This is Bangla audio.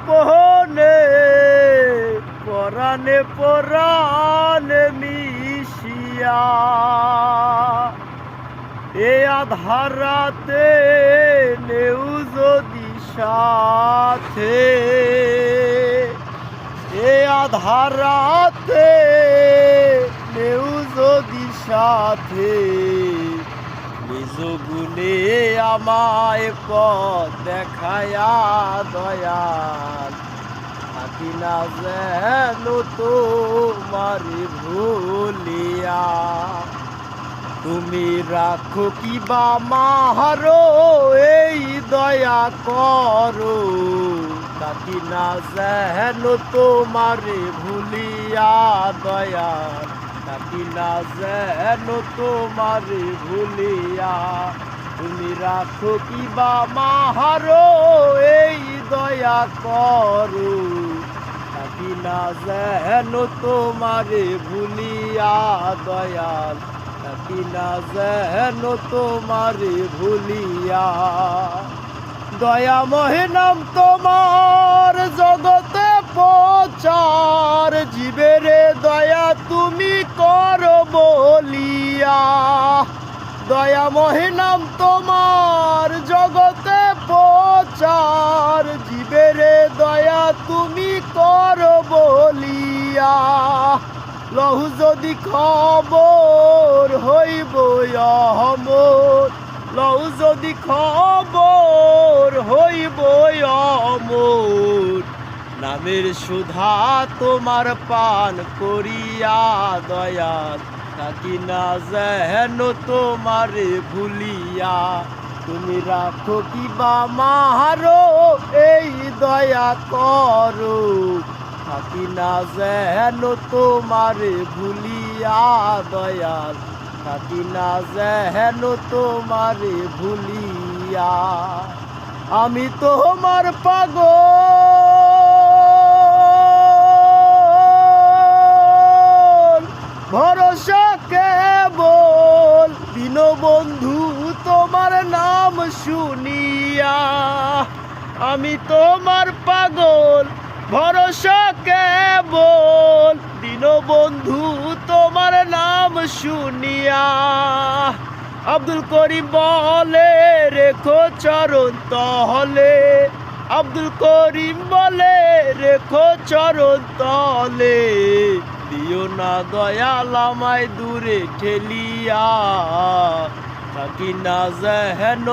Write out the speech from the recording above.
গোপনে পরাণে পরাণে মিশিয়া এ আধার রাতে নেউ যদি সাথে এ আধার রাতে নেউ যদি সাথে নিজ গুণে আমায় পথ দেখায়া দয়াল থাকি না যেন তোমারে ভুলিয়া তুমি রাখো কি বা মাহারো এই দয়া করো থাকি না যেন তোমারে ভুলিয়া দয়াল থাকি না যেন তোমারে ভুলিয়া তুমি রাখো কি বা মাহারো এই দয়া করো থাকি না যেন তোমারে ভুলিয়া দয়াল থাকি না যেন তোমারে ভুলিয়া দয়াময় নাম তোমার জগতে প্রচার জীবেরে দয়া তুমি করো বলিয়া দয়াময় নাম তোমার জগতে প্রচার জীবেরে দয়া তুমি করো বলিয়া লহু যদি খবর হইব অমর লহু যদি খবর হইব অমর নামের সুধা তোমার পান করিয়া দয়াল থাকি না যেন তোমারে ভুলিয়া তুমি রাখো কি বা মাহারো এই দয়া করো থাকি না যেন তোমারে ভুলিয়া দয়াল থাকি না যেন তোমারে ভুলিয়া আমি তোমার পাগল ভরসা কেবল দীনবন্ধু তোমার নাম শুনিয়া আমি তোমার পাগল ভরসা কেবল দীনবন্ধু তোমার নাম শুনিয়া আব্দুল করিম বলে রেখো চরণ তলে আব্দুল করিম বলে রেখো চরণ তলে দিও না দয়াল আমায় দূরে ঠেলিয়া থাকি না যেন